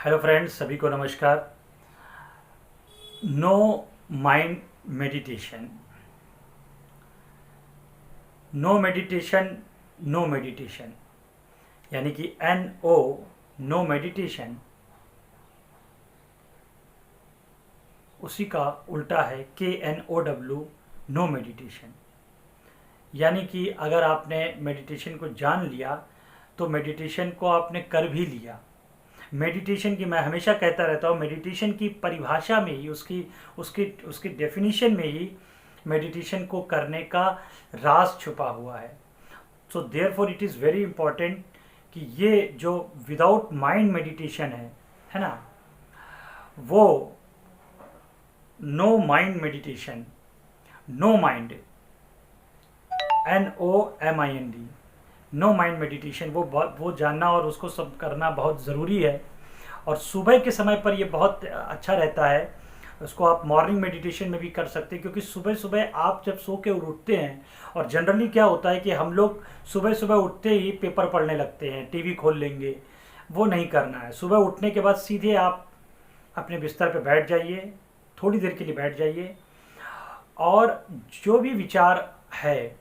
Hello friends, सभी को नमस्कार। No mind meditation. No meditation, no meditation, यानी कि NO, नो मेडिटेशन, उसी का उल्टा है KNOW, नो मेडिटेशन। यानी कि अगर आपने मेडिटेशन को जान लिया तो मेडिटेशन को आपने कर भी लिया। मेडिटेशन की, मैं हमेशा कहता रहता हूँ, मेडिटेशन की परिभाषा में ही, उसकी उसकी उसकी डेफिनेशन में ही मेडिटेशन को करने का राज छुपा हुआ है। So therefore it is very important कि ये जो विदाउट माइंड मेडिटेशन है ना, वो no mind meditation, no mind, NOMIND, no mind meditation, वो जानना और उसको सब करना बहुत ज़रूरी है। और सुबह के समय पर ये बहुत अच्छा रहता है। उसको आप मॉर्निंग मेडिटेशन में भी कर सकते हैं, क्योंकि सुबह सुबह आप जब सो के उठते हैं, और जनरली क्या होता है कि हम लोग सुबह सुबह उठते ही पेपर पढ़ने लगते हैं, टीवी खोल लेंगे। वो नहीं करना है। सुबह उठने के बाद सीधे आप अपने बिस्तर पे बैठ जाइए, थोड़ी देर के लिए बैठ जाइए, और जो भी विचार है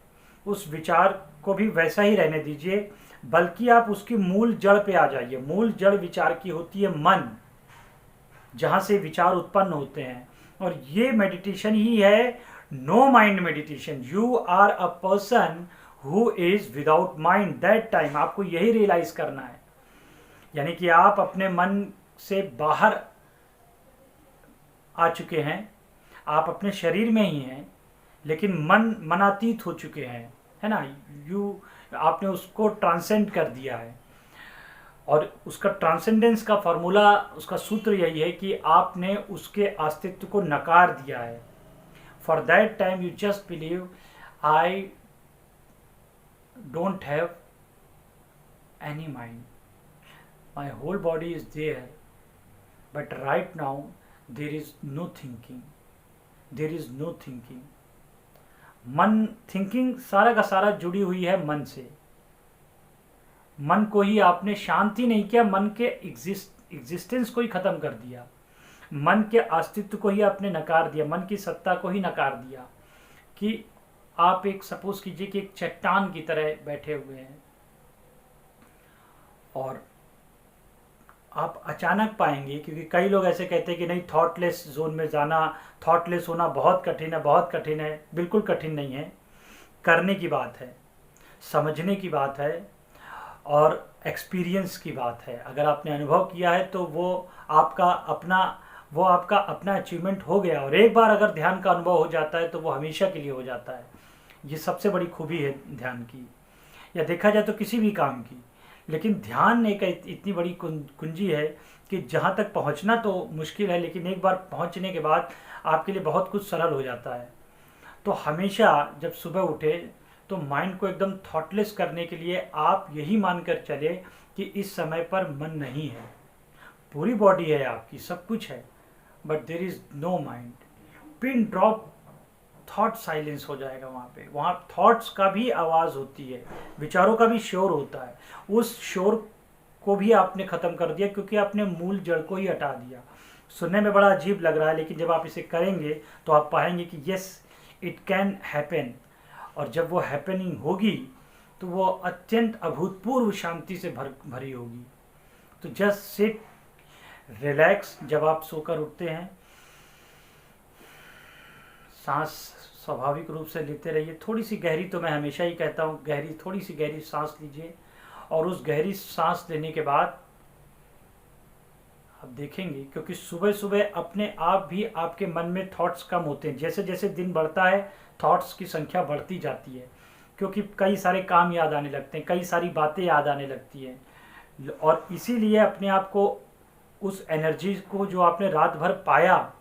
उस विचार को भी वैसा ही रहने दीजिए, बल्कि आप उसकी मूल जड़ पे आ जाइए। मूल जड़ विचार की होती है मन, जहाँ से विचार उत्पन्न होते हैं। और ये मेडिटेशन ही है no mind meditation. You are a person who is without mind. That time आपको यही रियलाइज करना है, यानी कि आप अपने मन से बाहर आ चुके हैं, आप अपने शरीर में ही हैं, लेकिन मनातीत हो चुके हैं, है ना। यू आपने उसको ट्रांसेंड कर दिया है। और उसका ट्रांसेंडेंस का फॉर्मूला, उसका सूत्र यही है कि आपने उसके अस्तित्व को नकार दिया है। For that time you just believe I don't have any mind, my whole body is there, but right now there is no thinking, there is no thinking. मन, थिंकिंग सारा का सारा जुड़ी हुई है मन से। मन को ही आपने शांति नहीं किया, मन के एग्जिस्टेंस को ही खत्म कर दिया, मन के अस्तित्व को ही आपने नकार दिया, मन की सत्ता को ही नकार दिया। कि आप एक, सपोज कीजिए कि एक चट्टान की तरह बैठे हुए हैं, और आप अचानक पाएंगे, क्योंकि कई लोग ऐसे कहते हैं कि नहीं, थॉटलेस जोन में जाना, थॉटलेस होना बहुत कठिन है, बहुत कठिन है। बिल्कुल कठिन नहीं है, करने की बात है, समझने की बात है, और एक्सपीरियंस की बात है। अगर आपने अनुभव किया है तो वो आपका अपना अचीवमेंट हो गया। और एक बार अगर ध्यान का अनुभव हो जाता है तो वो हमेशा के लिए हो जाता है। ये सबसे बड़ी खूबी है ध्यान की, या देखा जाए तो किसी भी काम की। लेकिन ध्यान एक इतनी बड़ी कुंजी है कि जहाँ तक पहुँचना तो मुश्किल है, लेकिन एक बार पहुँचने के बाद आपके लिए बहुत कुछ सरल हो जाता है। तो हमेशा जब सुबह उठे तो माइंड को एकदम थॉटलेस करने के लिए आप यही मानकर चले कि इस समय पर मन नहीं है। पूरी बॉडी है आपकी, सब कुछ है, but there is no mind. Pin drop thought silence हो जाएगा वहाँ पे। वहाँ थॉट्स का भी आवाज़ होती है, विचारों का भी शोर होता है। उस शोर को भी आपने ख़त्म कर दिया, क्योंकि आपने मूल जड़ को ही हटा दिया। सुनने में बड़ा अजीब लग रहा है, लेकिन जब आप इसे करेंगे तो आप पाएंगे कि यस, इट कैन हैपन। और जब वो हैपनिंग होगी तो वो अत्यंत अभूतपूर्व शांति से भरी होगी। तो जस्ट सिट, रिलैक्स। जब आप सोकर उठते हैं, सांस स्वाभाविक रूप से लेते रहिए। थोड़ी सी गहरी, तो मैं हमेशा ही कहता हूँ, थोड़ी सी गहरी सांस लीजिए। और उस गहरी सांस लेने के बाद आप देखेंगे, क्योंकि सुबह सुबह अपने आप भी आपके मन में थॉट्स कम होते हैं। जैसे जैसे दिन बढ़ता है थॉट्स की संख्या बढ़ती जाती है, क्योंकि कई सारे काम याद आने लगते हैं, कई सारी बातें याद आने लगती हैं। और इसीलिए अपने आप को, उस एनर्जी को जो आपने रात भर पाया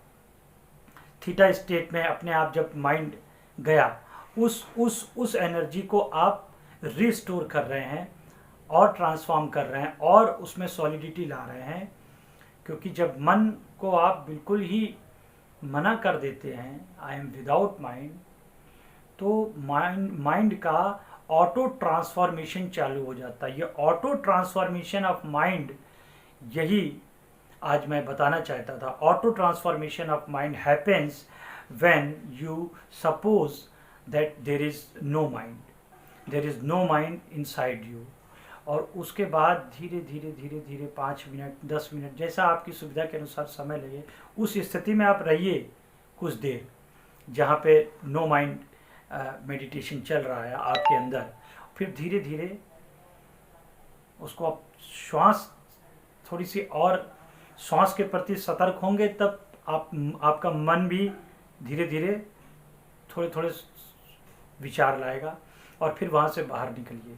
थीटा स्टेट में, अपने आप जब माइंड गया, उस एनर्जी को आप रिस्टोर कर रहे हैं और ट्रांसफॉर्म कर रहे हैं और उसमें सॉलिडिटी ला रहे हैं। क्योंकि जब मन को आप बिल्कुल ही मना कर देते हैं, आई एम विदाउट माइंड, तो माइंड का ऑटो ट्रांसफॉर्मेशन चालू हो जाता है। ये ऑटो ट्रांसफॉर्मेशन ऑफ माइंड, यही आज मैं बताना चाहता था। Auto transformation of mind happens when you suppose that there is no mind, there is no mind inside you. और उसके बाद धीरे धीरे धीरे धीरे 5 मिनट 10 मिनट जैसा आपकी सुविधा के अनुसार समय लगे, उस स्थिति में आप रहिए कुछ देर, जहाँ पे नो माइंड मेडिटेशन चल रहा है आपके अंदर। फिर धीरे धीरे उसको आप श्वास थोड़ी सी और श्वास के प्रति सतर्क होंगे, तब आपका मन भी धीरे धीरे थोड़े थोड़े विचार लाएगा और फिर वहाँ से बाहर निकलिए।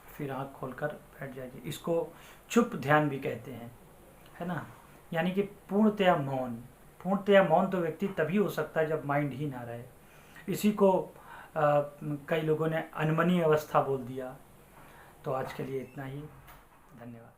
फिर आँख खोलकर बैठ जाइए। इसको चुप ध्यान भी कहते हैं, है ना, यानी कि पूर्णतया मौन। पूर्णतया मौन तो व्यक्ति तभी हो सकता है जब माइंड ही ना रहे। इसी को कई लोगों ने अनमनी अवस्था बोल दिया। तो आज के लिए इतना ही, धन्यवाद।